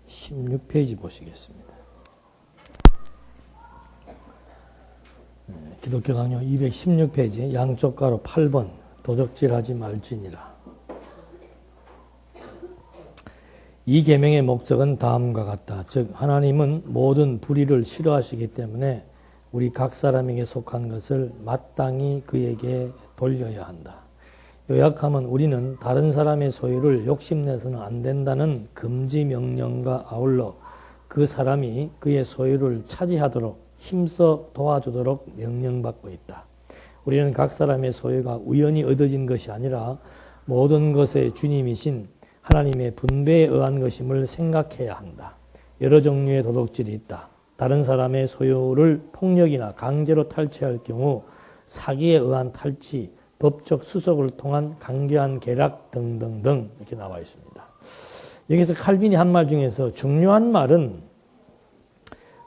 216페이지 보시겠습니다. 기독교 강요 216페이지 양쪽 가로 8번 도적질하지 말지니라. 이 계명의 목적은 다음과 같다. 즉 하나님은 모든 불의를 싫어하시기 때문에 우리 각 사람에게 속한 것을 마땅히 그에게 돌려야 한다. 요약하면 우리는 다른 사람의 소유를 욕심내서는 안 된다는 금지 명령과 아울러 그 사람이 그의 소유를 차지하도록 힘써 도와주도록 명령받고 있다. 우리는 각 사람의 소유가 우연히 얻어진 것이 아니라 모든 것의 주님이신 하나님의 분배에 의한 것임을 생각해야 한다. 여러 종류의 도둑질이 있다. 다른 사람의 소유를 폭력이나 강제로 탈취할 경우 사기에 의한 탈취, 법적 수속을 통한 강경한 계략 등등등 이렇게 나와 있습니다. 여기서 칼빈이 한 말 중에서 중요한 말은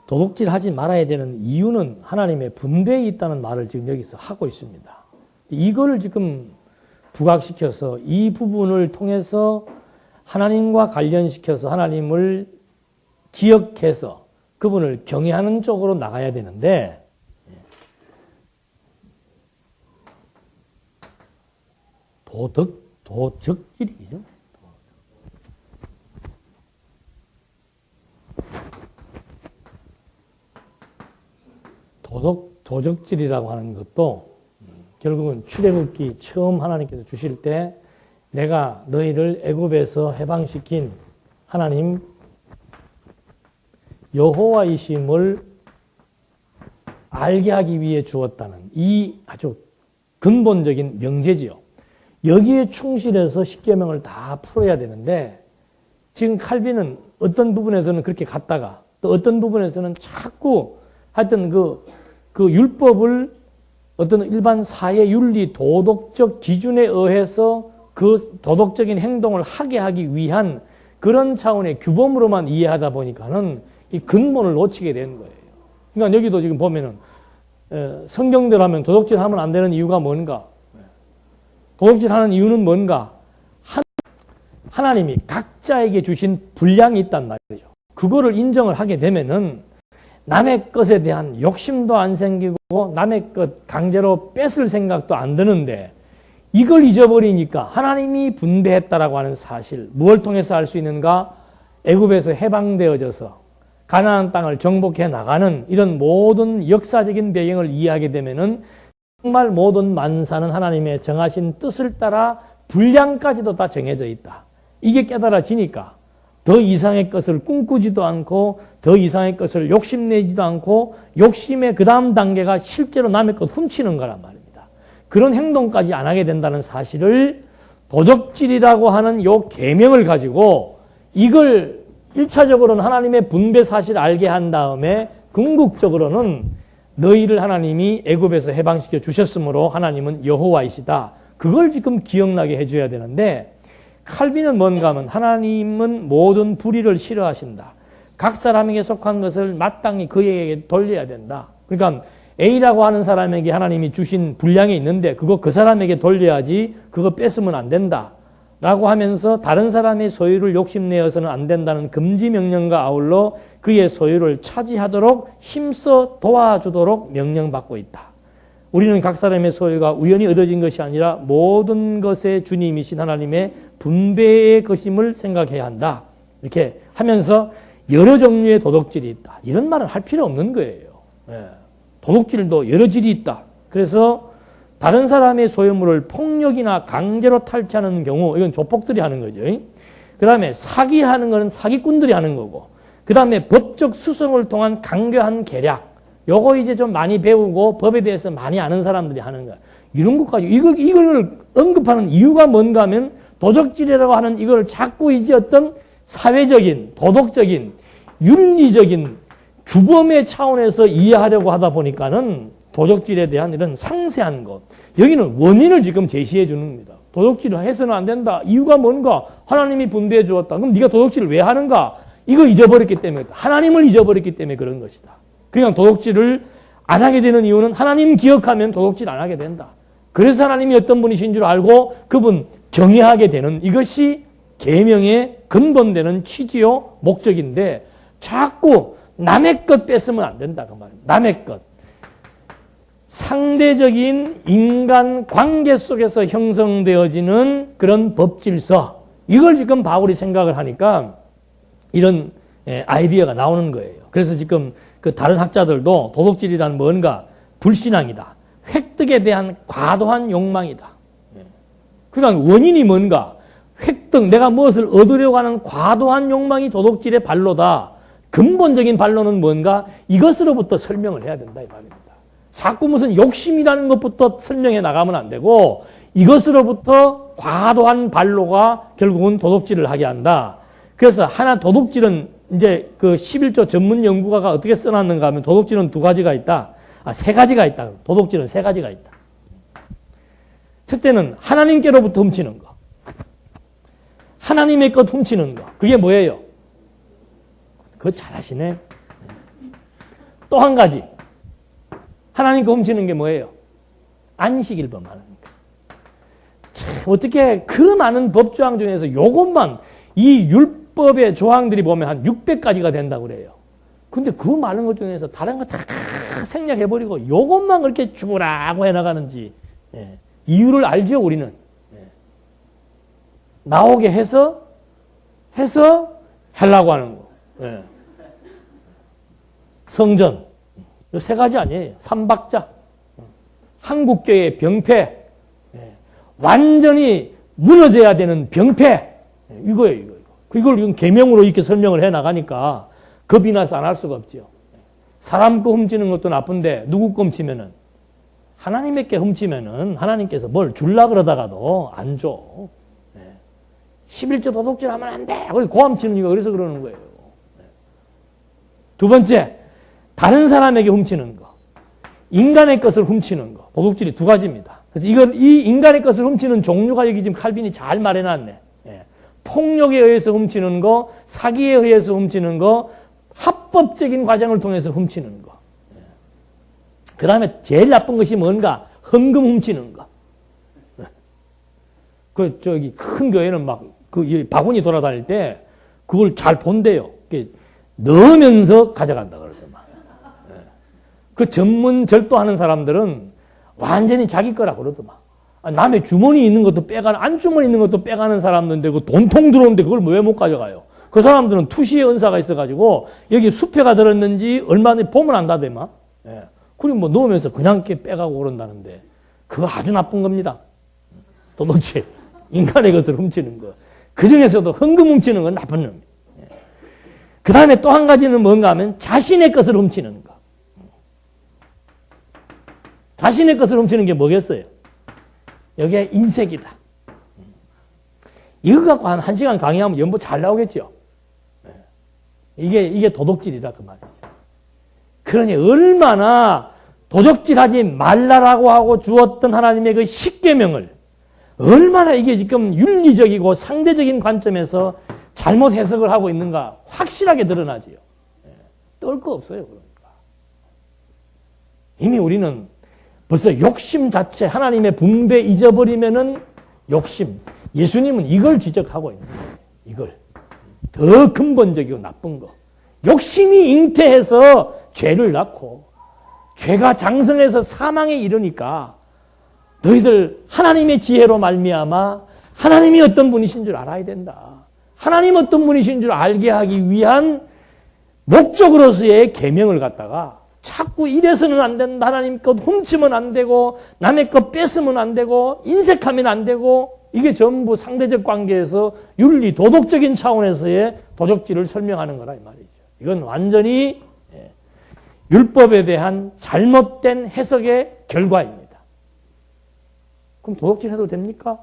도둑질하지 말아야 되는 이유는 하나님의 분배에 있다는 말을 지금 여기서 하고 있습니다. 이걸 지금 부각시켜서 이 부분을 통해서 하나님과 관련시켜서 하나님을 기억해서 그분을 경외하는 쪽으로 나가야 되는데 도적질이죠. 도적질이라고 하는 것도 결국은 출애굽기 처음 하나님께서 주실 때 내가 너희를 애굽에서 해방시킨 하나님 여호와이심을 알게 하기 위해 주었다는 이 아주 근본적인 명제지요. 여기에 충실해서 십계명을 다 풀어야 되는데 지금 칼빈은 어떤 부분에서는 그렇게 갔다가 또 어떤 부분에서는 자꾸 하여튼 그 율법을 어떤 일반 사회 윤리 도덕적 기준에 의해서 그 도덕적인 행동을 하게 하기 위한 그런 차원의 규범으로만 이해하다 보니까는 이 근본을 놓치게 되는 거예요. 그러니까 여기도 지금 보면은 성경대로 하면 도둑질 하면 안 되는 이유가 뭔가? 도둑질 하는 이유는 뭔가? 하나님이 각자에게 주신 분량이 있단 말이죠. 그거를 인정을 하게 되면은 남의 것에 대한 욕심도 안 생기고 남의 것 강제로 뺏을 생각도 안 드는데 이걸 잊어버리니까 하나님이 분배했다라고 하는 사실, 무엇을 통해서 알 수 있는가? 애굽에서 해방되어져서 가나안 땅을 정복해 나가는 이런 모든 역사적인 배경을 이해하게 되면은 정말 모든 만사는 하나님의 정하신 뜻을 따라 분량까지도 다 정해져 있다. 이게 깨달아지니까 더 이상의 것을 꿈꾸지도 않고 더 이상의 것을 욕심내지도 않고 욕심의 그 다음 단계가 실제로 남의 것 훔치는 거란 말입니다. 그런 행동까지 안 하게 된다는 사실을 도적질이라고 하는 요 계명을 가지고 이걸 1차적으로는 하나님의 분배 사실을 알게 한 다음에 궁극적으로는 너희를 하나님이 애굽에서 해방시켜 주셨으므로 하나님은 여호와이시다. 그걸 지금 기억나게 해줘야 되는데 칼빈은 뭔가 하면 하나님은 모든 불의를 싫어하신다. 각 사람에게 속한 것을 마땅히 그에게 돌려야 된다. 그러니까 A라고 하는 사람에게 하나님이 주신 분량이 있는데 그거 그 사람에게 돌려야지 그거 뺏으면 안 된다. 라고 하면서 다른 사람의 소유를 욕심내어서는 안 된다는 금지 명령과 아울러 그의 소유를 차지하도록 힘써 도와주도록 명령받고 있다. 우리는 각 사람의 소유가 우연히 얻어진 것이 아니라 모든 것의 주님이신 하나님의 분배의 것임을 생각해야 한다. 이렇게 하면서 여러 종류의 도둑질이 있다. 이런 말은 할 필요 없는 거예요. 도둑질도 여러 질이 있다. 그래서 다른 사람의 소유물을 폭력이나 강제로 탈취하는 경우 이건 조폭들이 하는 거죠. 그 다음에 사기하는 것은 사기꾼들이 하는 거고 그 다음에 법적 수성을 통한 강경한 계략 요거 이제 좀 많이 배우고 법에 대해서 많이 아는 사람들이 하는 거야. 이런 것까지 이걸 언급하는 이유가 뭔가 하면 도적질이라고 하는 이걸 자꾸 이제 어떤 사회적인 도덕적인 윤리적인 규범의 차원에서 이해하려고 하다 보니까는 도적질에 대한 이런 상세한 것. 여기는 원인을 지금 제시해 주는 겁니다. 도적질을 해서는 안 된다. 이유가 뭔가? 하나님이 분배해 주었다. 그럼 네가 도적질을 왜 하는가? 이거 잊어버렸기 때문에, 하나님을 잊어버렸기 때문에 그런 것이다. 그냥 도둑질을 안 하게 되는 이유는 하나님 기억하면 도둑질 안 하게 된다. 그래서 하나님이 어떤 분이신 줄 알고 그분 경외하게 되는 이것이 계명의 근본되는 취지요 목적인데 자꾸 남의 것 뺏으면 안 된다 그 말입니다. 남의 것. 상대적인 인간 관계 속에서 형성되어지는 그런 법질서, 이걸 지금 바울이 생각을 하니까 이런 아이디어가 나오는 거예요. 그래서 지금 그 다른 학자들도 도덕질이란 뭔가 불신앙이다. 획득에 대한 과도한 욕망이다. 그러니까 원인이 뭔가 획득, 내가 무엇을 얻으려고 하는 과도한 욕망이 도덕질의 발로다. 근본적인 발로는 뭔가 이것으로부터 설명을 해야 된다 이 말입니다. 자꾸 무슨 욕심이라는 것부터 설명해 나가면 안 되고 이것으로부터 과도한 발로가 결국은 도덕질을 하게 한다. 그래서 하나 도덕질은 이제 그 11조 전문 연구가가 어떻게 써놨는가 하면 도덕질은 두 가지가 있다. 세 가지가 있다. 도덕질은 세 가지가 있다. 첫째는 하나님께로부터 훔치는 거. 하나님의 것 훔치는 거. 그게 뭐예요? 그거 잘하시네. 또 한 가지. 하나님 거 훔치는 게 뭐예요? 안식일 범하는 거. 참, 어떻게 그 많은 법조항 중에서 요것만 이 율법의 조항들이 보면 한 600가지가 된다고 그래요. 근데 그 많은 것 중에서 다른 거 다 생략해버리고 요것만 그렇게 죽으라고 해나가는지 이유를 알죠 우리는. 나오게 해서 하려고 하는 거. 성전. 이 세 가지 아니에요. 삼박자. 한국교회의 병폐. 완전히 무너져야 되는 병폐. 이거예요, 이거. 이걸 계명으로 이렇게 설명을 해 나가니까 겁이 나서 안 할 수가 없죠. 사람 거 훔치는 것도 나쁜데 누구 거 훔치면은 하나님의 게 훔치면은 하나님께서 뭘 줄라 그러다가도 안 줘. 11조 도둑질 하면 안 돼. 고함 치는 이유가 그래서 그러는 거예요. 두 번째, 다른 사람에게 훔치는 거. 인간의 것을 훔치는 거. 도둑질이 두 가지입니다. 그래서 이 인간의 것을 훔치는 종류가 여기 지금 칼빈이 잘 말해놨네. 폭력에 의해서 훔치는 거, 사기에 의해서 훔치는 거, 합법적인 과정을 통해서 훔치는 거. 그 다음에 제일 나쁜 것이 뭔가? 헌금 훔치는 거. 저기 큰 교회는 바구니 돌아다닐 때 그걸 잘 본대요. 넣으면서 가져간다 그러더만. 그 전문 절도하는 사람들은 완전히 자기 거라 그러더만. 남의 주머니 있는 것도 빼가는, 안주머니 있는 것도 빼가는 사람들인데 그 돈통 들어오는데 그걸 왜 못 가져가요? 그 사람들은 투시의 은사가 있어가지고 여기 수표가 들었는지 얼마나 보면 안다대만. 그리고 넣으면서 그냥 이렇게 빼가고 그런다는데 그거 아주 나쁜 겁니다. 도둑질. 인간의 것을 훔치는 거. 그 중에서도 헌금 훔치는 건 나쁜 놈입니다. 그 다음에 또 한 가지는 뭔가 하면 자신의 것을 훔치는 거. 자신의 것을 훔치는 게 뭐겠어요? 여기에 인색이다. 이거 갖고 한 1시간 강의하면 연보 잘 나오겠죠? 이게 도둑질이다 그 말이죠. 그러니 얼마나 도적질하지 말라라고 하고 주었던 하나님의 그 십계명을 얼마나 이게 지금 윤리적이고 상대적인 관점에서 잘못 해석을 하고 있는가 확실하게 드러나지요. 떨 거 없어요. 그러니까. 이미 우리는 벌써 욕심 자체, 하나님의 붕배 잊어버리면은 욕심. 예수님은 이걸 지적하고 있는 거예요. 이걸. 더 근본적이고 나쁜 거. 욕심이 잉태해서 죄를 낳고 죄가 장성해서 사망에 이르니까 너희들 하나님의 지혜로 말미암아 하나님이 어떤 분이신 줄 알아야 된다. 하나님 어떤 분이신 줄 알게 하기 위한 목적으로서의 계명을 갖다가 자꾸 이래서는 안 된다. 하나님 것 훔치면 안 되고 남의 것 뺏으면 안 되고 인색하면 안 되고 이게 전부 상대적 관계에서 윤리 도덕적인 차원에서의 도적질을 설명하는 거라 이 말이죠. 이건 완전히 율법에 대한 잘못된 해석의 결과입니다. 그럼 도덕질 해도 됩니까?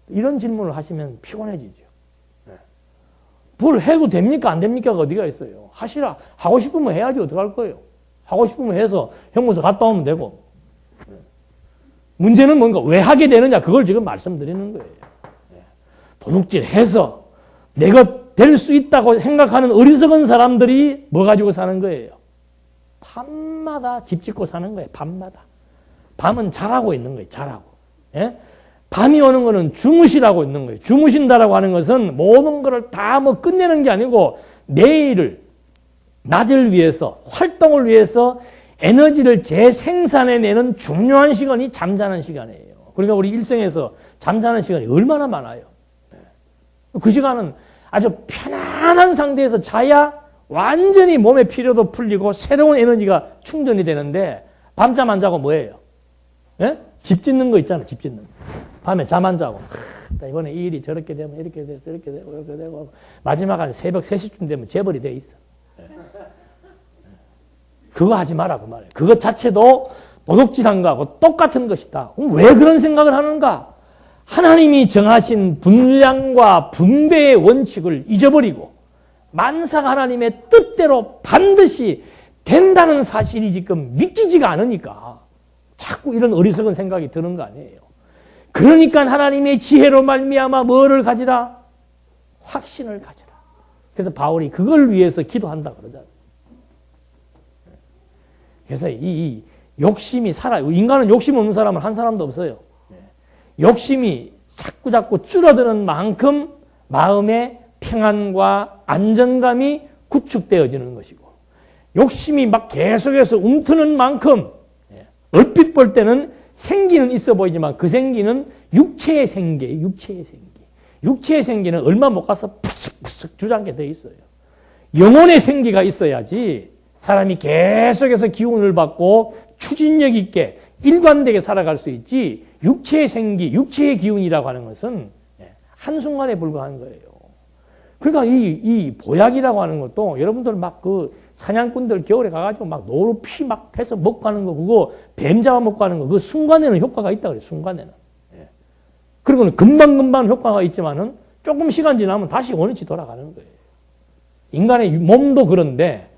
이런 질문을 하시면 피곤해지죠. 뭘 해도 됩니까? 안 됩니까? 어디가 있어요? 하시라. 하고 싶으면 해야지 어떡할 거예요? 하고 싶으면 해서 형무소 갔다 오면 되고. 문제는 뭔가 왜 하게 되느냐? 그걸 지금 말씀드리는 거예요. 도둑질 해서 내가 될 수 있다고 생각하는 어리석은 사람들이 뭐 가지고 사는 거예요? 밤마다 집 짓고 사는 거예요. 밤마다. 밤은 잘하고 있는 거예요. 잘하고. 예? 밤이 오는 거는 주무시라고 있는 거예요. 주무신다라고 하는 것은 모든 것을 다 뭐 끝내는 게 아니고 내일을, 낮을 위해서, 활동을 위해서 에너지를 재생산해내는 중요한 시간이 잠자는 시간이에요. 그러니까 우리 일생에서 잠자는 시간이 얼마나 많아요. 그 시간은 아주 편안한 상태에서 자야 완전히 몸의 피로도 풀리고 새로운 에너지가 충전이 되는데 밤잠 안 자고 뭐예요? 예? 집 짓는 거 있잖아, 집 짓는 거. 밤에 잠 안 자고. 이번에 이 일이 저렇게 되면 이렇게 돼서 이렇게 되고 이렇게 되고 마지막 한 새벽 3시쯤 되면 재벌이 돼 있어. 예. 그거 하지 마라 그 말이에요. 그것 자체도 도둑질한 거하고 똑같은 것이다. 왜 그런 생각을 하는가? 하나님이 정하신 분량과 분배의 원칙을 잊어버리고 만사가 하나님의 뜻대로 반드시 된다는 사실이 지금 믿기지가 않으니까 자꾸 이런 어리석은 생각이 드는 거 아니에요. 그러니까 하나님의 지혜로 말미암아 뭐를 가지라? 확신을 가지라. 그래서 바울이 그걸 위해서 기도한다 그러잖아요. 그래서 이 욕심이 인간은 욕심 없는 사람은 한 사람도 없어요. 욕심이 자꾸 줄어드는 만큼 마음의 평안과 안정감이 구축되어지는 것이고 욕심이 막 계속해서 움트는 만큼 얼핏 볼 때는 생기는 있어 보이지만 그 생기는 육체의 생기예요. 육체의 생기. 육체의 생기는 얼마 못 가서 푸석푸석 주저앉게 돼 있어요. 영혼의 생기가 있어야지 사람이 계속해서 기운을 받고 추진력 있게 일관되게 살아갈 수 있지 육체의 생기, 육체의 기운이라고 하는 것은 한순간에 불과한 거예요. 그러니까 이 보약이라고 하는 것도 여러분들 막 그 사냥꾼들 겨울에 가가지고 막 노루 피 막 해서 먹고 가는 거 그거 뱀 잡아 먹고 가는 거 그 순간에는 효과가 있다 그래요. 순간에는. 그리고는 금방금방 효과가 있지만은 조금 시간 지나면 다시 원위치 돌아가는 거예요. 인간의 몸도 그런데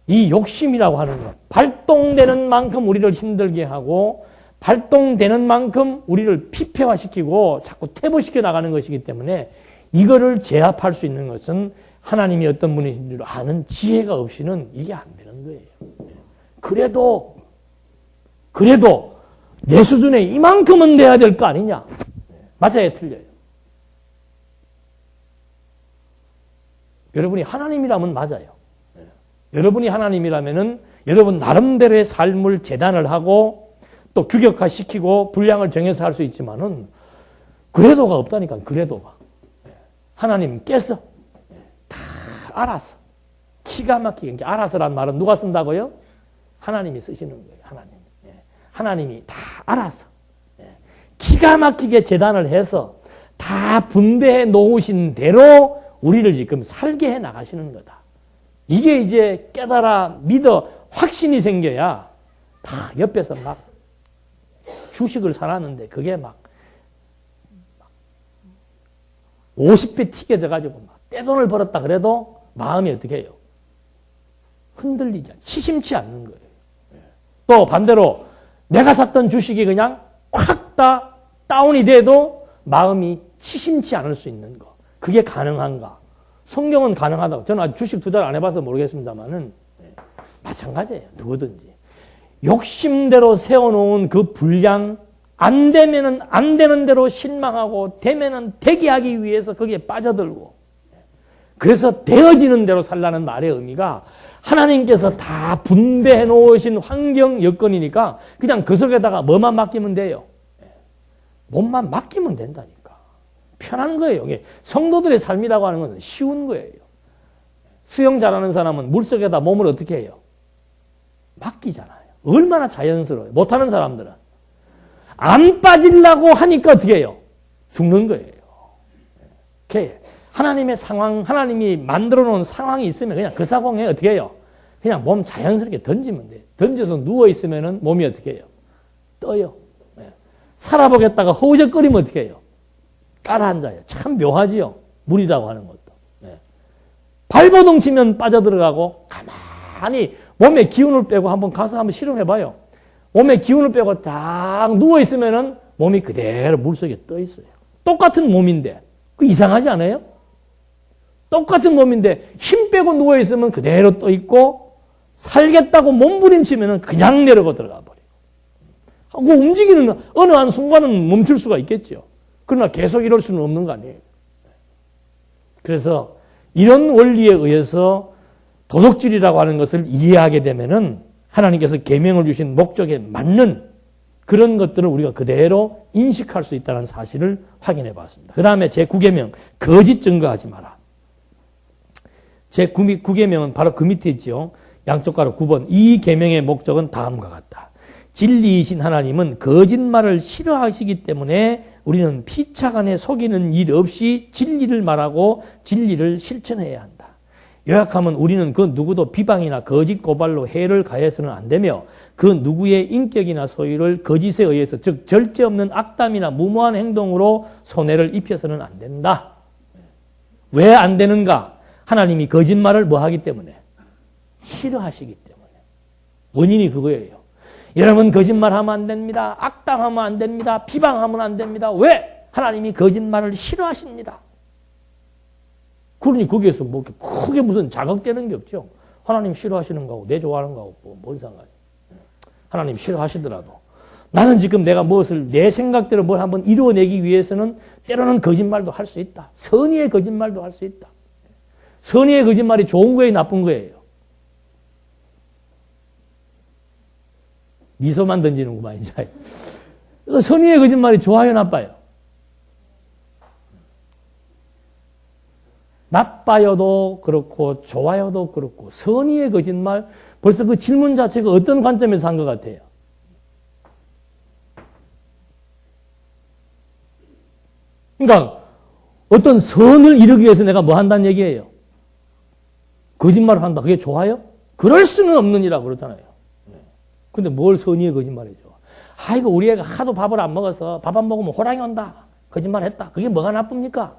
이 욕심이라고 하는 것, 발동되는 만큼 우리를 힘들게 하고 발동되는 만큼 우리를 피폐화시키고 자꾸 퇴보시켜 나가는 것이기 때문에 이거를 제압할 수 있는 것은 하나님이 어떤 분이신 줄 아는 지혜가 없이는 이게 안 되는 거예요. 그래도 내 수준에 이만큼은 돼야 될 거 아니냐? 맞아요, 틀려요? 여러분이 하나님이라면 맞아요. 여러분이 하나님이라면은 여러분 나름대로의 삶을 재단을 하고 또 규격화시키고 분량을 정해서 할 수 있지만은 그래도가 없다니까. 그래도가. 하나님 깼어. 다 알았어. 기가 막히게. 알아서란 말은 누가 쓴다고요? 하나님이 쓰시는 거예요. 하나님이 다 알아서. 기가 막히게 재단을 해서 다 분배해 놓으신 대로 우리를 지금 살게 해 나가시는 거다. 이게 이제 깨달아 믿어 확신이 생겨야 막 옆에서 막 주식을 사놨는데 그게 막 50배 튀겨져가지고 막 떼돈을 벌었다 그래도 마음이 어떻게 해요? 흔들리지 않아. 치심치 않는 거예요. 또 반대로 내가 샀던 주식이 그냥 콱 다 다운이 돼도 마음이 치심치 않을 수 있는 거. 그게 가능한가? 성경은 가능하다고. 저는 아직 주식 투자를 안 해봐서 모르겠습니다만은 마찬가지예요. 누구든지. 욕심대로 세워놓은 그 분량 안 되면은 안 되는 대로 실망하고 되면은 되게 하기 위해서 거기에 빠져들고 그래서 되어지는 대로 살라는 말의 의미가 하나님께서 다 분배해 놓으신 환경 여건이니까 그냥 그 속에다가 뭐만 맡기면 돼요. 몸만 맡기면 된다니까. 편한 거예요. 이게 성도들의 삶이라고 하는 건 쉬운 거예요. 수영 잘하는 사람은 물속에다 몸을 어떻게 해요? 맡기잖아요. 얼마나 자연스러워요. 못하는 사람들은. 안 빠지려고 하니까 어떻게 해요? 죽는 거예요. 이렇게 하나님의 상황, 하나님이 만들어 놓은 상황이 있으면 그냥 그 상황에 어떻게 해요? 그냥 몸 자연스럽게 던지면 돼요. 던져서 누워있으면 몸이 어떻게 해요? 떠요. 살아보겠다가 허우적거리면 어떻게 해요? 깔아앉아요. 참 묘하지요. 물이라고 하는 것도. 발버둥 치면 빠져들어가고 가만히 몸에 기운을 빼고 한번 가서 한번 실험해봐요. 몸에 기운을 빼고 딱 누워있으면 몸이 그대로 물속에 떠있어요. 똑같은 몸인데 그 이상하지 않아요? 똑같은 몸인데 힘 빼고 누워있으면 그대로 떠있고 살겠다고 몸부림치면 그냥 내려가 들어가 버려요. 그 움직이는 어느 한 순간은 멈출 수가 있겠죠. 그러나 계속 이럴 수는 없는 거 아니에요. 그래서 이런 원리에 의해서 도덕질이라고 하는 것을 이해하게 되면은 하나님께서 계명을 주신 목적에 맞는 그런 것들을 우리가 그대로 인식할 수 있다는 사실을 확인해 봤습니다. 그 다음에 제9계명, 거짓 증거하지 마라. 제9계명은 바로 그 밑에 있죠. 양쪽 가로 9번. 이 계명의 목적은 다음과 같다. 진리이신 하나님은 거짓말을 싫어하시기 때문에 우리는 피차간에 속이는 일 없이 진리를 말하고 진리를 실천해야 한다. 요약하면 우리는 그 누구도 비방이나 거짓 고발로 해를 가해서는 안 되며 그 누구의 인격이나 소유를 거짓에 의해서 즉 절제 없는 악담이나 무모한 행동으로 손해를 입혀서는 안 된다. 왜 안 되는가? 하나님이 거짓말을 뭐 하기 때문에? 싫어하시기 때문에. 원인이 그거예요. 여러분 거짓말하면 안 됩니다. 악담하면 안 됩니다. 비방하면 안 됩니다. 왜? 하나님이 거짓말을 싫어하십니다. 그러니 거기에서 뭐 크게 무슨 자극되는 게 없죠. 하나님 싫어하시는 거하고 내 좋아하는 거하고 뭔 상관이에요. 하나님 싫어하시더라도 나는 지금 내가 무엇을 내 생각대로 뭘 한번 이루어내기 위해서는 때로는 거짓말도 할 수 있다. 선의의 거짓말도 할 수 있다. 선의의 거짓말이 좋은 거예요, 나쁜 거예요? 미소만 던지는구만 이제. 선의의 거짓말이 좋아요, 나빠요? 나빠요도 그렇고 좋아요도 그렇고 선의의 거짓말, 벌써 그 질문 자체가 어떤 관점에서 한 것 같아요? 그러니까 어떤 선을 이루기 위해서 내가 뭐 한다는 얘기예요? 거짓말을 한다. 그게 좋아요? 그럴 수는 없는 이라고 그러잖아요. 근데 뭘 선의의 거짓말이죠? 아이고 우리 애가 하도 밥을 안 먹어서 밥 안 먹으면 호랑이 온다. 거짓말 했다. 그게 뭐가 나쁩니까?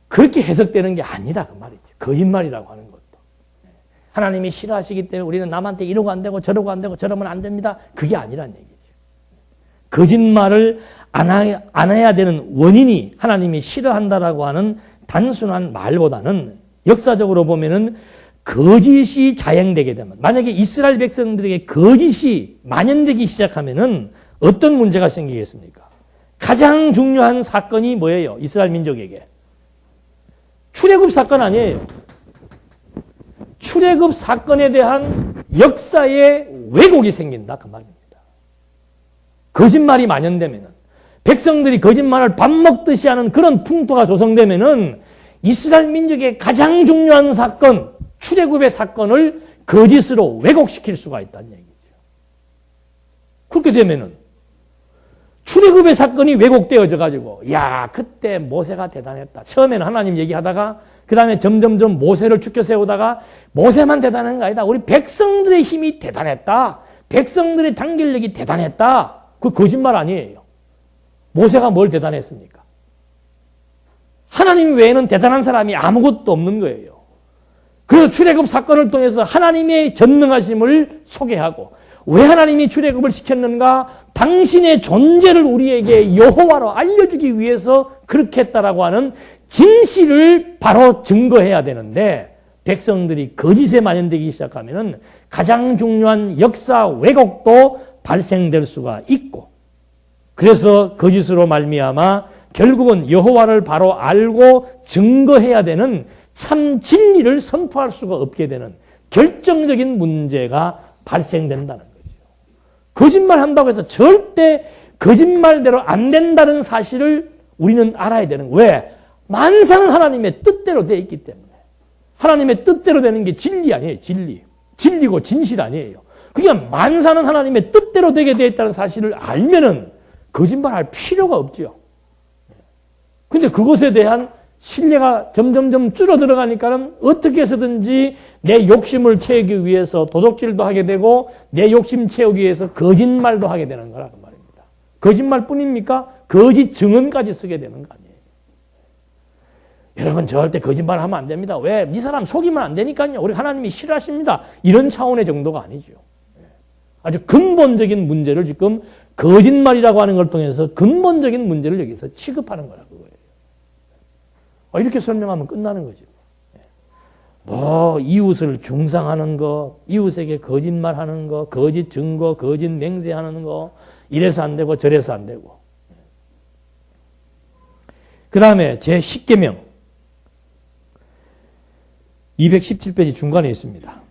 그렇게 해석되는 게 아니라 그 말이죠. 거짓말이라고 하는 것도. 하나님이 싫어하시기 때문에 우리는 남한테 이러고 안 되고 저러고 안 되고 저러면 안 됩니다. 그게 아니란 얘기죠. 거짓말을 안 해야 되는 원인이 하나님이 싫어한다라고 하는 단순한 말보다는 역사적으로 보면은 거짓이 자행되게 되면, 만약에 이스라엘 백성들에게 거짓이 만연되기 시작하면은 어떤 문제가 생기겠습니까? 가장 중요한 사건이 뭐예요? 이스라엘 민족에게. 출애굽 사건 아니에요. 출애굽 사건에 대한 역사의 왜곡이 생긴다 그 말입니다. 거짓말이 만연되면은, 백성들이 거짓말을 밥 먹듯이 하는 그런 풍토가 조성되면은 이스라엘 민족의 가장 중요한 사건, 출애굽의 사건을 거짓으로 왜곡시킬 수가 있다는 얘기죠. 그렇게 되면은 출애굽의 사건이 왜곡되어져 가지고 야 그때 모세가 대단했다. 처음에는 하나님 얘기하다가 그 다음에 점점점 모세를 죽여 세우다가 모세만 대단한 거 아니다. 우리 백성들의 힘이 대단했다. 백성들의 단결력이 대단했다. 그 거짓말 아니에요. 모세가 뭘 대단했습니까? 하나님 외에는 대단한 사람이 아무것도 없는 거예요. 그래서 출애굽 사건을 통해서 하나님의 전능하심을 소개하고 왜 하나님이 출애굽을 시켰는가? 당신의 존재를 우리에게 여호와로 알려주기 위해서 그렇게 했다라고 하는 진실을 바로 증거해야 되는데 백성들이 거짓에 만연되기 시작하면은 가장 중요한 역사 왜곡도 발생될 수가 있고 그래서 거짓으로 말미암아 결국은 여호와를 바로 알고 증거해야 되는 참 진리를 선포할 수가 없게 되는 결정적인 문제가 발생된다는 거죠. 거짓말 한다고 해서 절대 거짓말대로 안 된다는 사실을 우리는 알아야 되는 거예요. 왜? 만상은 하나님의 뜻대로 되어 있기 때문에. 하나님의 뜻대로 되는 게 진리 아니에요. 진리. 진리고 진실 아니에요. 그러니까 만사는 하나님의 뜻대로 되게 되어 있다는 사실을 알면은 거짓말할 필요가 없죠. 근데 그것에 대한 신뢰가 점점점 줄어들어가니까는 어떻게 해서든지 내 욕심을 채우기 위해서 도둑질도 하게 되고 내 욕심 채우기 위해서 거짓말도 하게 되는 거라 그 말입니다. 거짓말뿐입니까? 거짓 증언까지 쓰게 되는 거 아니에요. 여러분 절대 거짓말하면 안 됩니다. 왜? 이 사람 속이면 안 되니까요. 우리 하나님이 싫어하십니다. 이런 차원의 정도가 아니죠. 아주 근본적인 문제를 지금 거짓말이라고 하는 걸 통해서 근본적인 문제를 여기서 취급하는 거라 그거예요. 이렇게 설명하면 끝나는 거죠. 뭐 이웃을 중상하는 거, 이웃에게 거짓말하는 거, 거짓 증거, 거짓 맹세하는 거 이래서 안 되고 저래서 안 되고. 그 다음에 제10계명 217페이지 중간에 있습니다.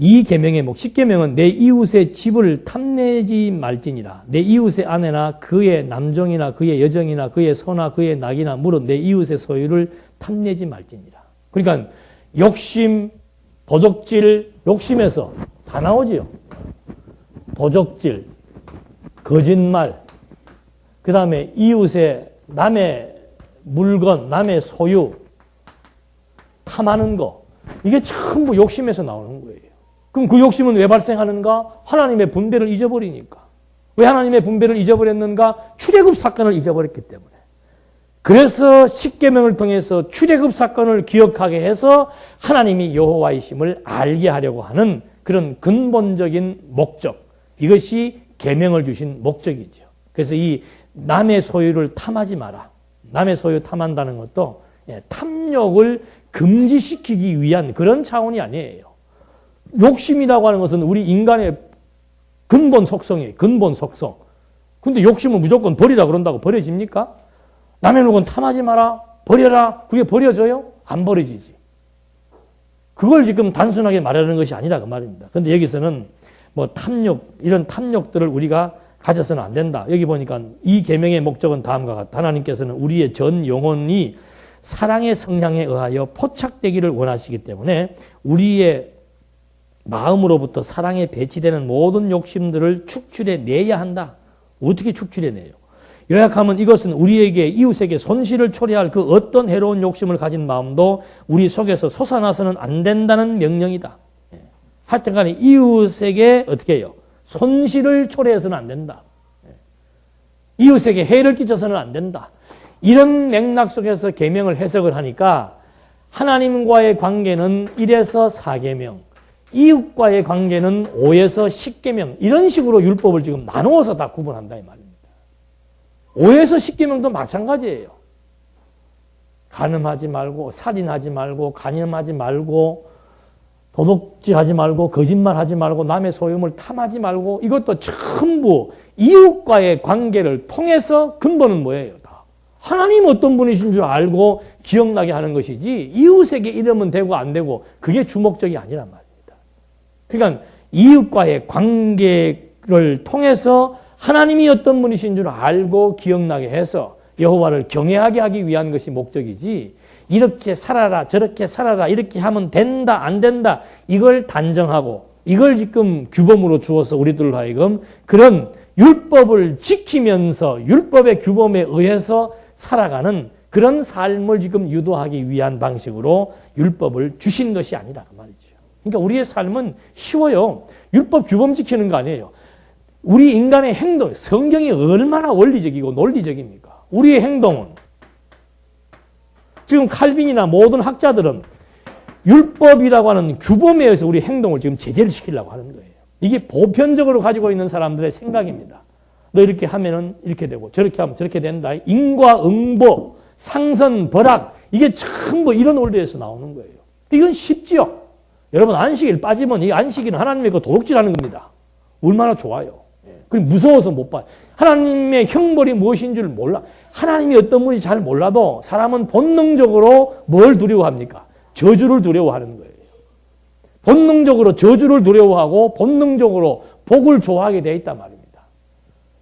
이 계명의 10계명은 내 이웃의 집을 탐내지 말지니라. 내 이웃의 아내나 그의 남종이나 그의 여종이나 그의 소나 그의 낙이나 물은 내 이웃의 소유를 탐내지 말지니라. 그러니까 욕심, 도적질, 욕심에서 다 나오지요. 도적질, 거짓말, 그 다음에 이웃의 남의 물건, 남의 소유, 탐하는 거. 이게 전부 욕심에서 나오는 거예요. 그럼 그 욕심은 왜 발생하는가? 하나님의 분배를 잊어버리니까. 왜 하나님의 분배를 잊어버렸는가? 출애굽 사건을 잊어버렸기 때문에. 그래서 십계명을 통해서 출애굽 사건을 기억하게 해서 하나님이 여호와이심을 알게 하려고 하는 그런 근본적인 목적. 이것이 계명을 주신 목적이죠. 그래서 이 남의 소유를 탐하지 마라. 남의 소유 탐한다는 것도 탐욕을 금지시키기 위한 그런 차원이 아니에요. 욕심이라고 하는 것은 우리 인간의 근본 속성이에요. 근본 속성. 근데 욕심은 무조건 버리라 그런다고 버려집니까? 남의 물건 탐하지 마라. 버려라. 그게 버려져요? 안 버려지지. 그걸 지금 단순하게 말하는 것이 아니라 그 말입니다. 근데 여기서는 뭐 탐욕, 이런 탐욕들을 우리가 가져서는 안 된다. 여기 보니까 이 계명의 목적은 다음과 같다. 하나님께서는 우리의 전 영혼이 사랑의 성향에 의하여 포착되기를 원하시기 때문에 우리의 마음으로부터 사랑에 배치되는 모든 욕심들을 축출해내야 한다. 어떻게 축출해내요? 요약하면 이것은 우리에게 이웃에게 손실을 초래할 그 어떤 해로운 욕심을 가진 마음도 우리 속에서 솟아나서는 안 된다는 명령이다. 하여튼 간에 이웃에게 어떻게 해요? 손실을 초래해서는 안 된다. 이웃에게 해를 끼쳐서는 안 된다. 이런 맥락 속에서 계명을 해석을 하니까 하나님과의 관계는 1에서 4계명, 이웃과의 관계는 5에서 10계명 이런 식으로 율법을 지금 나누어서 다 구분한다 이 말입니다. 5에서 10계명도 마찬가지예요. 간음하지 말고 살인하지 말고 간음하지 말고 도둑질하지 말고 거짓말하지 말고 남의 소유물 탐하지 말고 이것도 전부 이웃과의 관계를 통해서 근본은 뭐예요? 다 하나님 어떤 분이신 줄 알고 기억나게 하는 것이지 이웃에게 이러면 되고 안 되고 그게 주목적이 아니란 말입니다. 그러니까 이웃과의 관계를 통해서 하나님이 어떤 분이신 줄 알고 기억나게 해서 여호와를 경외하게 하기 위한 것이 목적이지 이렇게 살아라 저렇게 살아라 이렇게 하면 된다 안 된다 이걸 단정하고 이걸 지금 규범으로 주어서 우리들로 하여금 그런 율법을 지키면서 율법의 규범에 의해서 살아가는 그런 삶을 지금 유도하기 위한 방식으로 율법을 주신 것이 아니라 그 말이죠. 그러니까 우리의 삶은 쉬워요. 율법 규범 지키는 거 아니에요. 우리 인간의 행동, 성경이 얼마나 원리적이고 논리적입니까? 우리의 행동은 지금 칼빈이나 모든 학자들은 율법이라고 하는 규범에 의해서 우리 행동을 지금 제재를 시키려고 하는 거예요. 이게 보편적으로 가지고 있는 사람들의 생각입니다. 너 이렇게 하면은 이렇게 되고 저렇게 하면 저렇게 된다. 인과응보, 상선벌악 이게 전부 이런 원리에서 나오는 거예요. 이건 쉽지요. 여러분 안식일 빠지면 이 안식일은 하나님의 그 도둑질하는 겁니다. 얼마나 좋아요. 그리고 무서워서 못 봐요. 하나님의 형벌이 무엇인 줄 몰라. 하나님이 어떤 분인지 잘 몰라도 사람은 본능적으로 뭘 두려워합니까? 저주를 두려워하는 거예요. 본능적으로 저주를 두려워하고 본능적으로 복을 좋아하게 돼 있단 말입니다.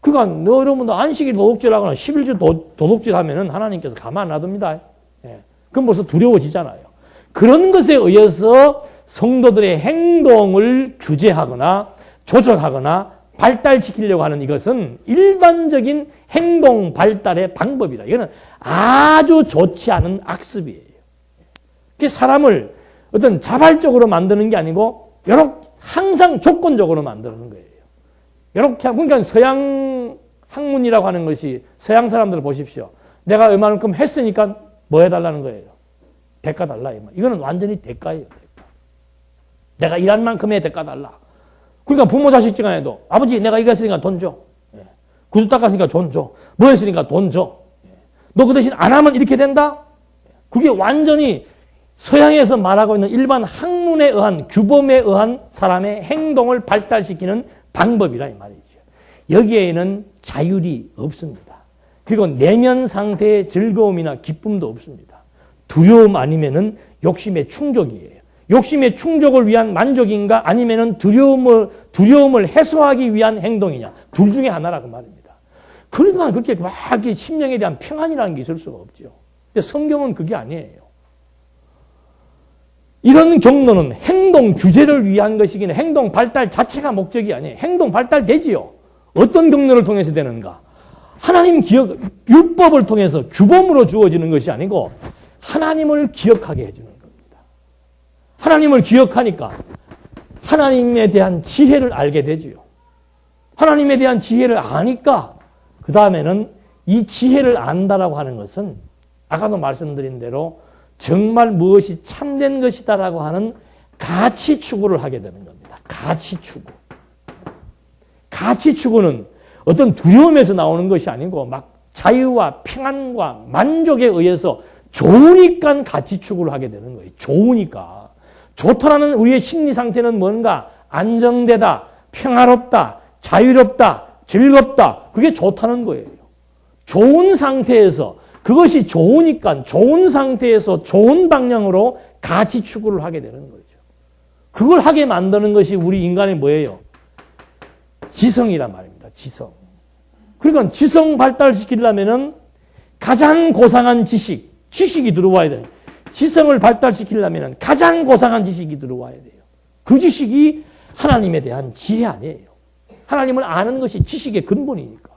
그러니까 여러분도 안식일 도둑질하거나 11주 도둑질하면은 하나님께서 가만 안 놔둡니다. 그럼 벌써 두려워지잖아요. 그런 것에 의해서 성도들의 행동을 규제하거나 조절하거나 발달시키려고 하는 이것은 일반적인 행동 발달의 방법이다. 이거는 아주 좋지 않은 악습이에요. 사람을 어떤 자발적으로 만드는 게 아니고 이렇게 항상 조건적으로 만드는 거예요. 이렇게 그러니까 서양 학문이라고 하는 것이 서양 사람들 보십시오. 내가 얼마만큼 했으니까 뭐 해달라는 거예요. 대가 달라. 이거는 완전히 대가예요. 대가. 내가 일한 만큼의 대가 달라. 그러니까 부모 자식 간에도 아버지 내가 이거 했으니까 돈 줘. 구두 닦았으니까 돈 줘. 뭐 했으니까 돈 줘. 너 그 대신 안 하면 이렇게 된다? 그게 완전히 서양에서 말하고 있는 일반 학문에 의한 규범에 의한 사람의 행동을 발달시키는 방법이라 이 말이죠. 여기에는 자율이 없습니다. 그리고 내면 상태의 즐거움이나 기쁨도 없습니다. 두려움 아니면은 욕심의 충족이에요. 욕심의 충족을 위한 만족인가 아니면은 두려움을 해소하기 위한 행동이냐. 둘 중에 하나라고 말입니다. 그러니까 그렇게 막 심령에 대한 평안이라는 게 있을 수가 없죠. 근데 성경은 그게 아니에요. 이런 경로는 행동 규제를 위한 것이긴 행동 발달 자체가 목적이 아니에요. 행동 발달되지요. 어떤 경로를 통해서 되는가? 하나님 율법을 통해서 규범으로 주어지는 것이 아니고 하나님을 기억하게 해주는 겁니다. 하나님을 기억하니까 하나님에 대한 지혜를 알게 되지요. 하나님에 대한 지혜를 아니까 그 다음에는 이 지혜를 안다라고 하는 것은 아까도 말씀드린 대로 정말 무엇이 참된 것이다라고 하는 가치 추구를 하게 되는 겁니다. 가치 추구. 가치 추구는 어떤 두려움에서 나오는 것이 아니고 막 자유와 평안과 만족에 의해서 좋으니까 가치 추구를 하게 되는 거예요. 좋으니까. 좋다라는 우리의 심리 상태는 뭔가 안정되다, 평화롭다, 자유롭다, 즐겁다. 그게 좋다는 거예요. 좋은 상태에서 그것이 좋으니까 좋은 상태에서 좋은 방향으로 가치 추구를 하게 되는 거죠. 그걸 하게 만드는 것이 우리 인간의 뭐예요? 지성이란 말입니다. 지성. 그러니까 지성 발달시키려면은 가장 고상한 지식이 들어와야 돼요. 지성을 발달시키려면은 가장 고상한 지식이 들어와야 돼요. 그 지식이 하나님에 대한 지혜 아니에요. 하나님을 아는 것이 지식의 근본이니까.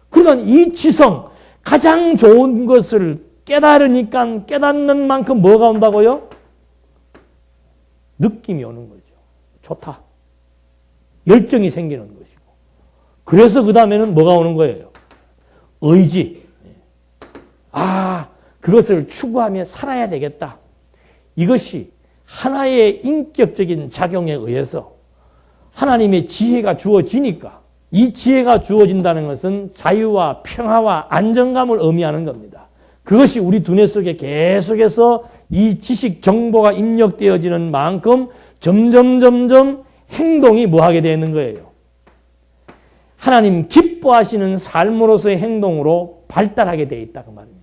그러니까 이 지성, 가장 좋은 것을 깨달으니까 깨닫는 만큼 뭐가 온다고요? 느낌이 오는 거죠. 좋다. 열정이 생기는 것이고. 그래서 그 다음에는 뭐가 오는 거예요? 의지. 그것을 추구하며 살아야 되겠다. 이것이 하나의 인격적인 작용에 의해서 하나님의 지혜가 주어지니까 이 지혜가 주어진다는 것은 자유와 평화와 안정감을 의미하는 겁니다. 그것이 우리 두뇌 속에 계속해서 이 지식 정보가 입력되어지는 만큼 점점 행동이 뭐하게 되는 거예요? 하나님 기뻐하시는 삶으로서의 행동으로 발달하게 되어 있다 그 말입니다.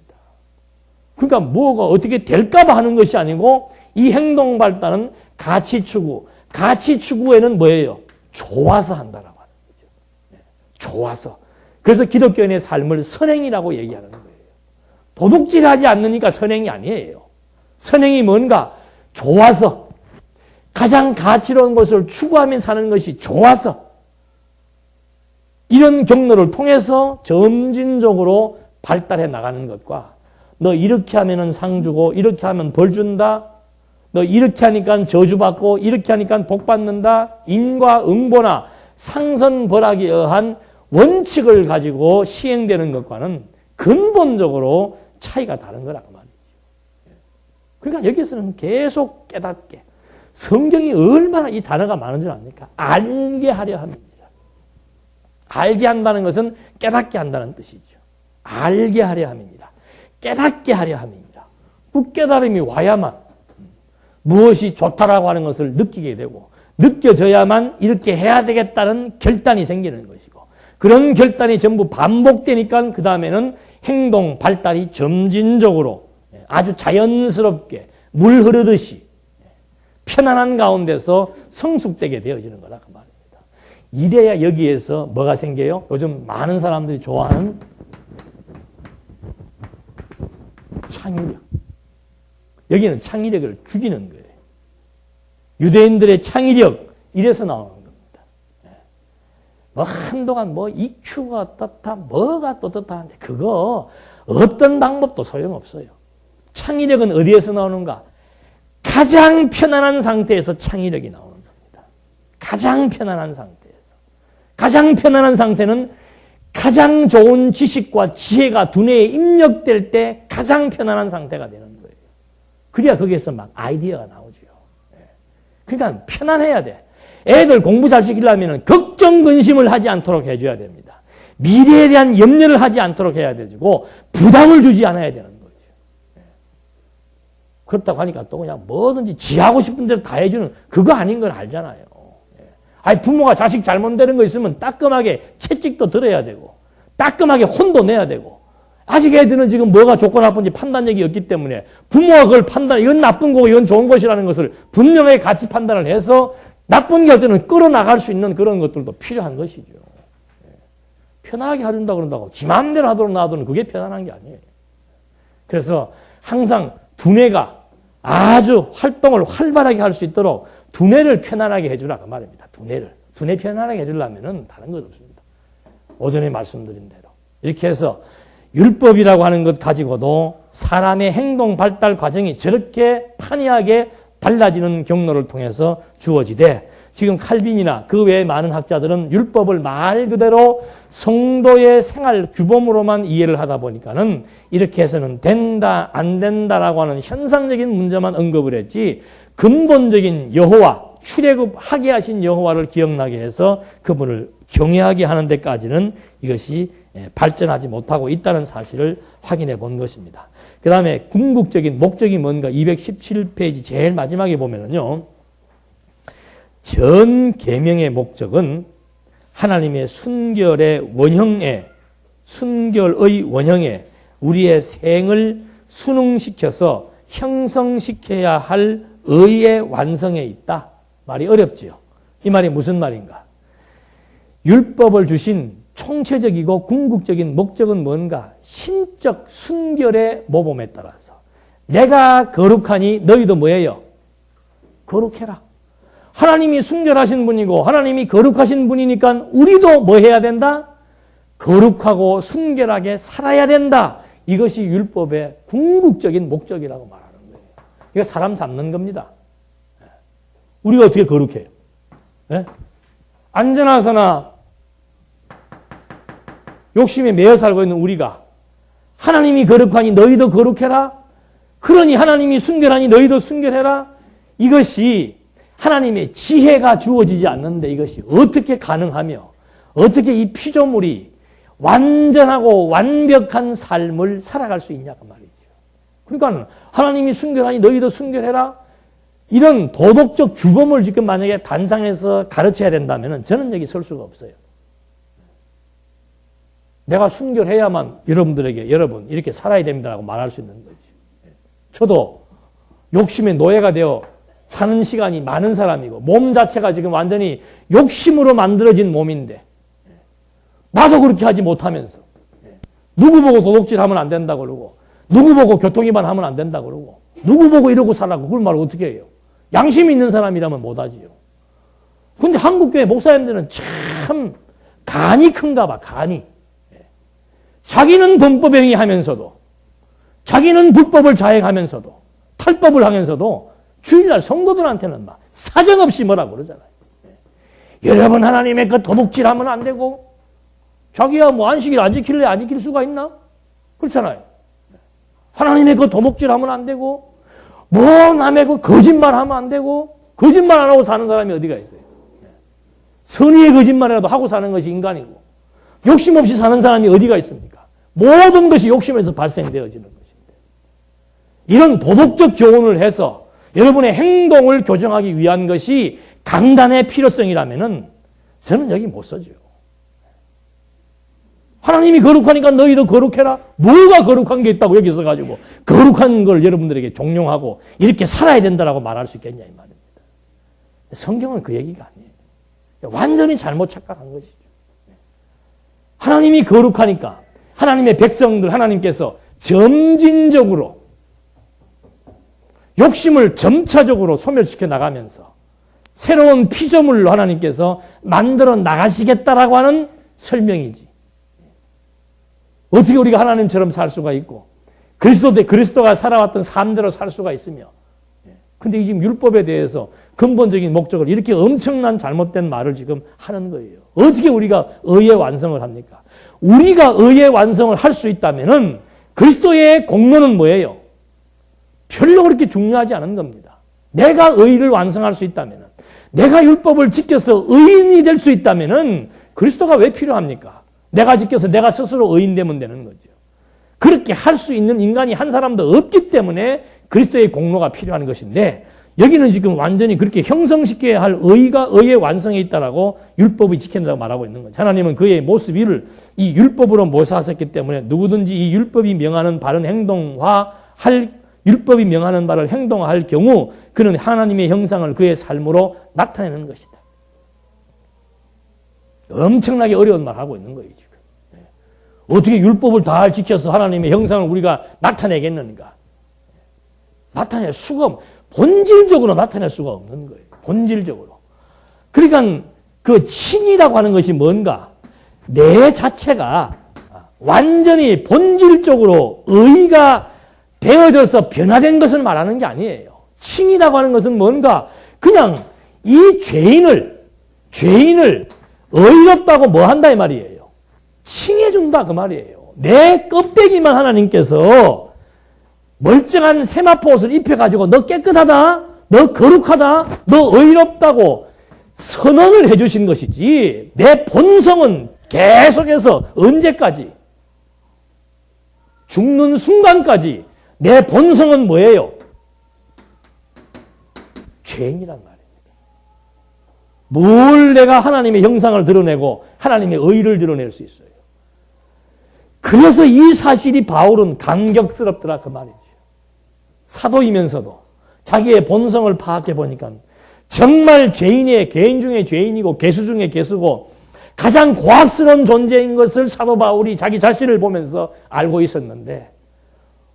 그러니까 뭐가 어떻게 될까봐 하는 것이 아니고 이 행동 발달은 가치 추구에는 뭐예요? 좋아서 한다라고 하는 거죠. 좋아서. 그래서 기독교인의 삶을 선행이라고 얘기하는 거예요. 도둑질하지 않으니까 선행이 아니에요. 선행이 뭔가 좋아서 가장 가치로운 것을 추구하며 사는 것이 좋아서 이런 경로를 통해서 점진적으로 발달해 나가는 것과 너 이렇게 하면은 상 주고 이렇게 하면 벌 준다. 너 이렇게 하니까 저주받고 이렇게 하니까 복 받는다. 인과응보나 상선벌하에 의한 원칙을 가지고 시행되는 것과는 근본적으로 차이가 다른 거라고 말이죠. 그러니까 여기서는 계속 깨닫게. 성경이 얼마나 이 단어가 많은 줄 압니까? 알게 하려 합니다. 알게 한다는 것은 깨닫게 한다는 뜻이죠. 알게 하려 합니다. 깨닫게 하려 합니다. 그 깨달음이 와야만 무엇이 좋다라고 하는 것을 느끼게 되고 느껴져야만 이렇게 해야 되겠다는 결단이 생기는 것이고 그런 결단이 전부 반복되니까 그 다음에는 행동 발달이 점진적으로 아주 자연스럽게 물 흐르듯이 편안한 가운데서 성숙되게 되어지는 거라 그 말입니다. 이래야 여기에서 뭐가 생겨요? 요즘 많은 사람들이 좋아하는 창의력. 여기는 창의력을 죽이는 거예요. 유대인들의 창의력 이래서 나오는 겁니다. 뭐 한동안 뭐 EQ가 어떻다 뭐가 어떻다 하는데 그거 어떤 방법도 소용없어요. 창의력은 어디에서 나오는가? 가장 편안한 상태에서 창의력이 나오는 겁니다. 가장 편안한 상태에서. 가장 편안한 상태는 가장 좋은 지식과 지혜가 두뇌에 입력될 때 가장 편안한 상태가 되는 거예요. 그래야 거기에서 막 아이디어가 나오죠. 그러니까 편안해야 돼. 애들 공부 잘 시키려면 걱정, 근심을 하지 않도록 해줘야 됩니다. 미래에 대한 염려를 하지 않도록 해야 되고 부담을 주지 않아야 되는 거죠. 그렇다고 하니까 또 그냥 뭐든지 지 하고 싶은 대로 다 해주는 그거 아닌 건 알잖아요. 아니, 부모가 자식 잘못되는 거 있으면 따끔하게 채찍도 들어야 되고, 따끔하게 혼도 내야 되고, 아직 애들은 지금 뭐가 좋고 나쁜지 판단력이 없기 때문에 부모가 그걸 이건 나쁜 거고 이건 좋은 것이라는 것을 분명하게 같이 판단을 해서 나쁜 게 할 때는 끌어나갈 수 있는 그런 것들도 필요한 것이죠. 편하게 해준다 그런다고 지 마음대로 하도록 놔두는 그게 편안한 게 아니에요. 그래서 항상 두뇌가 아주 활동을 활발하게 할 수 있도록 두뇌를 편안하게 해주라 그 말입니다. 두뇌 편안하게 해주려면 다른 것 없습니다. 오전에 말씀드린 대로 이렇게 해서 율법이라고 하는 것 가지고도 사람의 행동 발달 과정이 저렇게 판이하게 달라지는 경로를 통해서 주어지되, 지금 칼빈이나 그 외의 많은 학자들은 율법을 말 그대로 성도의 생활 규범으로만 이해를 하다 보니까는 이렇게 해서는 된다 안 된다라고 하는 현상적인 문제만 언급을 했지, 근본적인 여호와, 출애굽하게 하신 여호와를 기억나게 해서 그분을 경외하게 하는 데까지는 이것이 발전하지 못하고 있다는 사실을 확인해 본 것입니다. 그 다음에 궁극적인 목적이 뭔가 217페이지 제일 마지막에 보면은요, 전 계명의 목적은 하나님의 순결의 원형에 우리의 생을 순응시켜서 형성시켜야 할 의의 완성에 있다. 말이 어렵지요. 이 말이 무슨 말인가? 율법을 주신 총체적이고 궁극적인 목적은 뭔가? 신적 순결의 모범에 따라서 내가 거룩하니 너희도 뭐예요? 거룩해라. 하나님이 순결하신 분이고 하나님이 거룩하신 분이니까 우리도 뭐 해야 된다? 거룩하고 순결하게 살아야 된다. 이것이 율법의 궁극적인 목적이라고 말하는 거예요. 이거 사람 잡는 겁니다. 우리가 어떻게 거룩해요? 네? 안전하서나 욕심에 매여 살고 있는 우리가 하나님이 거룩하니 너희도 거룩해라. 그러니 하나님이 순결하니 너희도 순결해라. 이것이 하나님의 지혜가 주어지지 않는데 이것이 어떻게 가능하며 어떻게 이 피조물이 완전하고 완벽한 삶을 살아갈 수 있냐고 말이죠. 그러니까 하나님이 순결하니 너희도 순결해라. 이런 도덕적 규범을 지금 만약에 단상에서 가르쳐야 된다면 저는 여기 설 수가 없어요. 내가 순결해야만 여러분 이렇게 살아야 됩니다라고 말할 수 있는 거죠. 저도 욕심의 노예가 되어 사는 시간이 많은 사람이고 몸 자체가 지금 완전히 욕심으로 만들어진 몸인데 나도 그렇게 하지 못하면서 누구 보고 도둑질하면 안 된다고 그러고 누구 보고 교통위반하면 안 된다고 그러고 누구 보고 이러고 살라고 그걸 말을 어떻게 해요? 양심이 있는 사람이라면 못하지요. 근데 한국교회 목사님들은 참 간이 큰가 봐. 간이. 자기는 범법에 행위하면서도 자기는 불법을 자행하면서도 탈법을 하면서도 주일날 성도들한테는 막 사정없이 뭐라고 그러잖아요. 여러분 하나님의 그 도둑질하면 안 되고 자기야 뭐 안식일 안 지킬래 안 지킬 수가 있나? 그렇잖아요. 하나님의 그 도둑질하면 안 되고 뭐 남의 그 거짓말하면 안 되고 거짓말 안 하고 사는 사람이 어디가 있어요? 선의의 거짓말이라도 하고 사는 것이 인간이고 욕심 없이 사는 사람이 어디가 있습니까? 모든 것이 욕심에서 발생되어지는 것인데 이런 도덕적 교훈을 해서 여러분의 행동을 교정하기 위한 것이 강단의 필요성이라면은 저는 여기 못 써줘요. 하나님이 거룩하니까 너희도 거룩해라. 뭐가 거룩한 게 있다고 여기 써가지고 거룩한 걸 여러분들에게 종용하고 이렇게 살아야 된다라고 말할 수 있겠냐 이 말입니다. 성경은 그 얘기가 아니에요. 완전히 잘못 착각한 것이죠. 하나님이 거룩하니까 하나님의 백성들 하나님께서 점진적으로 욕심을 점차적으로 소멸시켜 나가면서 새로운 피조물로 하나님께서 만들어 나가시겠다라고 하는 설명이지. 어떻게 우리가 하나님처럼 살 수가 있고 그리스도가 살아왔던 삶대로 살 수가 있으며 근데 지금 율법에 대해서 근본적인 목적을 이렇게 엄청난 잘못된 말을 지금 하는 거예요. 어떻게 우리가 의의 완성을 합니까? 우리가 의의 완성을 할 수 있다면은 그리스도의 공로는 뭐예요? 별로 그렇게 중요하지 않은 겁니다. 내가 의를 완성할 수 있다면은 내가 율법을 지켜서 의인이 될 수 있다면은 그리스도가 왜 필요합니까? 내가 지켜서 내가 스스로 의인되면 되는 거죠. 그렇게 할 수 있는 인간이 한 사람도 없기 때문에 그리스도의 공로가 필요한 것인데 여기는 지금 완전히 그렇게 형성시켜야 할 의의 완성에 있다라고 율법이 지킨다고 말하고 있는 거죠. 하나님은 그의 모습을 이 율법으로 모사하셨기 때문에 누구든지 이 율법이 명하는 바른 율법이 명하는 바를 행동할 경우 그는 하나님의 형상을 그의 삶으로 나타내는 것이다. 엄청나게 어려운 말 하고 있는 거예요, 지금. 어떻게 율법을 다 지켜서 하나님의 형상을 우리가 나타내겠는가? 나타낼 수가 본질적으로 나타낼 수가 없는 거예요. 본질적으로. 그러니까 그 칭이라고 하는 것이 뭔가? 내 자체가 완전히 본질적으로 의가 되어져서 변화된 것을 말하는 게 아니에요. 칭이라고 하는 것은 뭔가? 그냥 이 죄인을 의롭다고 뭐 한다 이 말이에요. 칭해준다 그 말이에요. 내 껍데기만 하나님께서 멀쩡한 세마포 옷을 입혀가지고 너 깨끗하다, 너 거룩하다, 너 의롭다고 선언을 해주신 것이지 내 본성은 계속해서 언제까지? 죽는 순간까지 내 본성은 뭐예요? 죄인이란 말입니다. 뭘 내가 하나님의 형상을 드러내고 하나님의 의를 드러낼 수 있어요. 그래서 이 사실이 바울은 감격스럽더라 그 말이죠. 사도이면서도 자기의 본성을 파악해 보니까 정말 죄인의 개인 중에 죄인이고 개수 중에 개수고 가장 고압스러운 존재인 것을 사도 바울이 자기 자신을 보면서 알고 있었는데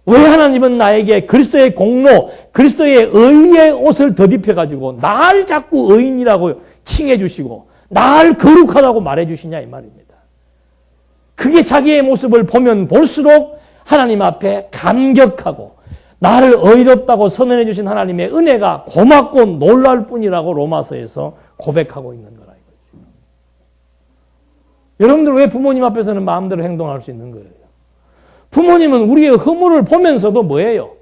왜 하나님은 나에게 그리스도의 공로, 그리스도의 의의 옷을 덧입혀가지고 날 자꾸 의인이라고 칭해 주시고 날 거룩하다고 말해 주시냐 이 말입니다. 그게 자기의 모습을 보면 볼수록 하나님 앞에 감격하고 나를 의롭다고 선언해 주신 하나님의 은혜가 고맙고 놀랄 뿐이라고 로마서에서 고백하고 있는 거라 이거죠. 여러분들 왜 부모님 앞에서는 마음대로 행동할 수 있는 거예요? 부모님은 우리의 허물을 보면서도 뭐예요?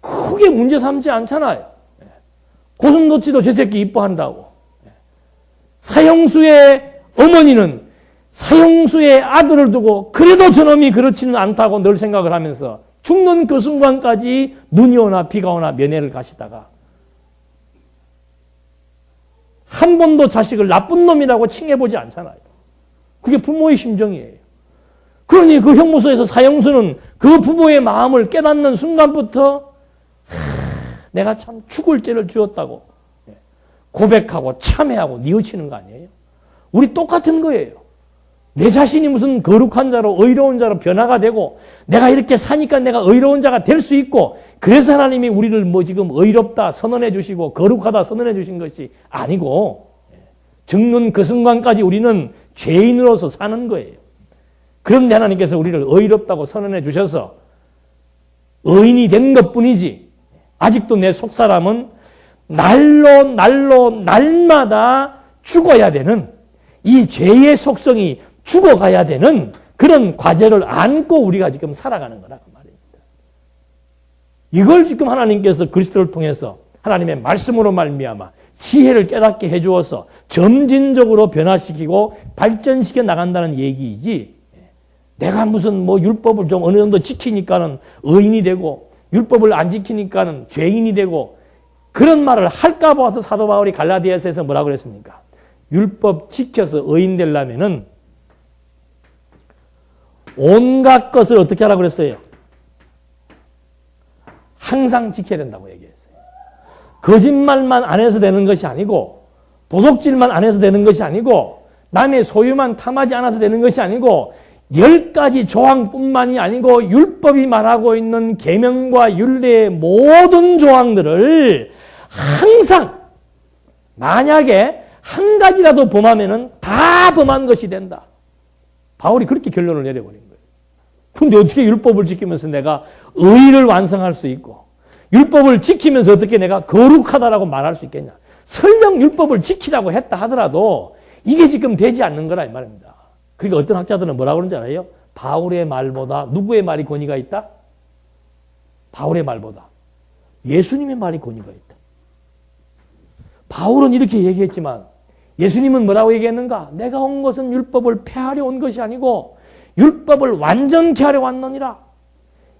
크게 문제 삼지 않잖아요. 고슴도치도 저 새끼 이뻐한다고. 사형수의 어머니는 사형수의 아들을 두고 그래도 저놈이 그렇지는 않다고 늘 생각을 하면서 죽는 그 순간까지 눈이 오나 비가 오나 면회를 가시다가 한 번도 자식을 나쁜 놈이라고 칭해보지 않잖아요. 그게 부모의 심정이에요. 그러니 그 형무소에서 사형수는 그 부모의 마음을 깨닫는 순간부터 내가 참 죽을 죄를 지었다고 고백하고 참회하고 뉘우치는 거 아니에요? 우리 똑같은 거예요. 내 자신이 무슨 거룩한 자로 의로운 자로 변화가 되고 내가 이렇게 사니까 내가 의로운 자가 될 수 있고 그래서 하나님이 우리를 뭐 지금 의롭다 선언해 주시고 거룩하다 선언해 주신 것이 아니고 죽는 그 순간까지 우리는 죄인으로서 사는 거예요. 그런데 하나님께서 우리를 의롭다고 선언해 주셔서 의인이 된 것뿐이지 아직도 내 속사람은 날마다 죽어야 되는 이 죄의 속성이 죽어가야 되는 그런 과제를 안고 우리가 지금 살아가는 거라 그 말입니다. 이걸 지금 하나님께서 그리스도를 통해서 하나님의 말씀으로 말미암아 지혜를 깨닫게 해주어서 점진적으로 변화시키고 발전시켜 나간다는 얘기이지 내가 무슨 뭐 율법을 좀 어느 정도 지키니까는 의인이 되고 율법을 안 지키니까는 죄인이 되고 그런 말을 할까 봐서 사도 바울이 갈라디아서에서 뭐라고 그랬습니까? 율법 지켜서 의인 되려면은 온갖 것을 어떻게 하라고 그랬어요? 항상 지켜야 된다고 얘기했어요. 거짓말만 안 해서 되는 것이 아니고 도둑질만 안 해서 되는 것이 아니고 남의 소유만 탐하지 않아서 되는 것이 아니고 10가지 조항뿐만이 아니고 율법이 말하고 있는 계명과 율례의 모든 조항들을 항상 만약에 한 가지라도 범하면은 다 범한 것이 된다. 바울이 그렇게 결론을 내려버린 거예요. 근데 어떻게 율법을 지키면서 내가 의를 완성할 수 있고 율법을 지키면서 어떻게 내가 거룩하다라고 말할 수 있겠냐. 설령 율법을 지키라고 했다 하더라도 이게 지금 되지 않는 거라 이 말입니다. 그러니까 어떤 학자들은 뭐라고 그러는지 알아요? 바울의 말보다 누구의 말이 권위가 있다? 바울의 말보다 예수님의 말이 권위가 있다. 바울은 이렇게 얘기했지만 예수님은 뭐라고 얘기했는가? 내가 온 것은 율법을 폐하려 온 것이 아니고 율법을 완전케 하려 왔느니라.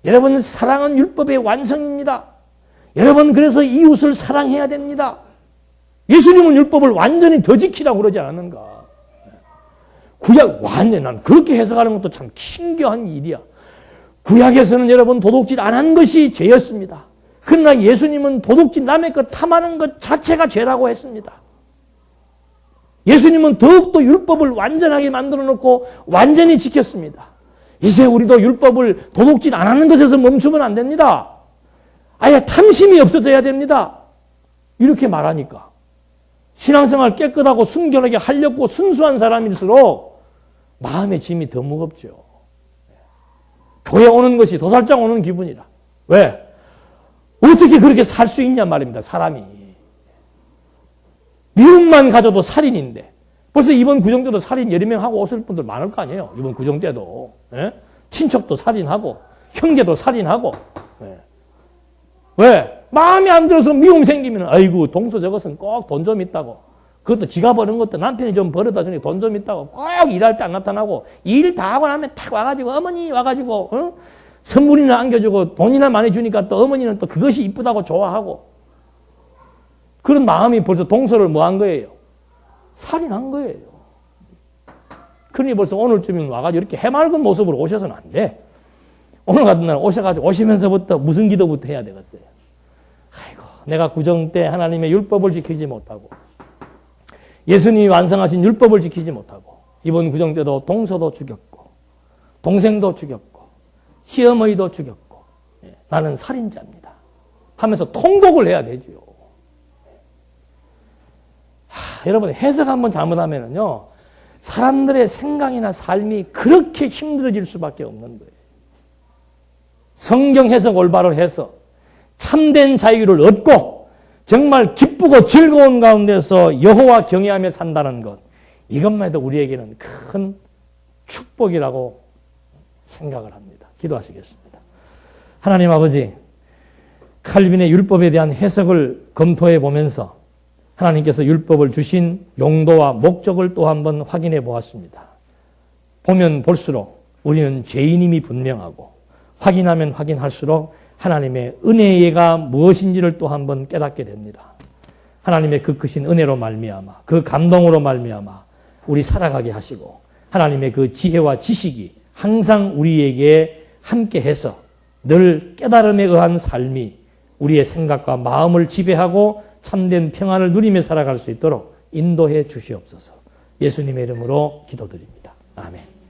여러분 사랑은 율법의 완성입니다. 여러분, 그래서 이웃을 사랑해야 됩니다. 예수님은 율법을 완전히 더 지키라고 그러지 않았는가. 구약 완전, 난 그렇게 해석하는 것도 참 신기한 일이야. 구약에서는 여러분 도둑질 안 한 것이 죄였습니다. 그러나 예수님은 도둑질, 남의 것 탐하는 것 자체가 죄라고 했습니다. 예수님은 더욱더 율법을 완전하게 만들어 놓고 완전히 지켰습니다. 이제 우리도 율법을 도둑질 안 하는 것에서 멈추면 안 됩니다. 아예 탐심이 없어져야 됩니다. 이렇게 말하니까 신앙생활 깨끗하고 순결하게 하려고 순수한 사람일수록 마음의 짐이 더 무겁죠. 교회 오는 것이 도살장 오는 기분이라. 왜? 어떻게 그렇게 살 수 있냐 말입니다. 사람이. 미움만 가져도 살인인데 벌써 이번 구정 때도 살인 여러 명 하고 오실 분들 많을 거 아니에요. 이번 구정 때도. 예? 친척도 살인하고 형제도 살인하고. 예. 왜? 마음에 안 들어서 미움 생기면 아이고 동서 저것은 꼭 돈 좀 있다고. 그것도 지가 버는 것도 남편이 좀 벌어다 주니 돈 좀 있다고 꼭 일할 때 안 나타나고 일 다 하고 나면 탁 와가지고 어머니 와가지고 선물이나 안겨주고 돈이나 많이 주니까 또 어머니는 또 그것이 이쁘다고 좋아하고 그런 마음이 벌써 동서를 뭐 한 거예요? 살인한 거예요. 그러니 벌써 오늘쯤이면 와가지고 이렇게 해맑은 모습으로 오셔서는 안 돼. 오늘 같은 날 오셔가지고 오시면서부터 무슨 기도부터 해야 되겠어요? 아이고, 내가 구정 때 하나님의 율법을 지키지 못하고 예수님이 완성하신 율법을 지키지 못하고 이번 구정 때도 동서도 죽였고 동생도 죽였고 시어머니도 죽였고 나는 살인자입니다 하면서 통곡을 해야 되지요. 여러분 해석 한번 잘못하면요 사람들의 생각이나 삶이 그렇게 힘들어질 수밖에 없는 거예요. 성경 해석 올바로 해서 참된 자유를 얻고 정말 기쁘고 즐거운 가운데서 여호와 경외하며 산다는 것 이것만 해도 우리에게는 큰 축복이라고 생각을 합니다. 기도하시겠습니다. 하나님 아버지 칼빈의 율법에 대한 해석을 검토해 보면서 하나님께서 율법을 주신 용도와 목적을 또 한번 확인해 보았습니다. 보면 볼수록 우리는 죄인임이 분명하고 확인하면 확인할수록 하나님의 은혜가 무엇인지를 또 한번 깨닫게 됩니다. 하나님의 그 크신 은혜로 말미암아 그 감동으로 말미암아 우리 살아가게 하시고 하나님의 그 지혜와 지식이 항상 우리에게 함께해서 늘 깨달음에 의한 삶이 우리의 생각과 마음을 지배하고 참된 평안을 누리며 살아갈 수 있도록 인도해 주시옵소서. 예수님의 이름으로 기도드립니다. 아멘.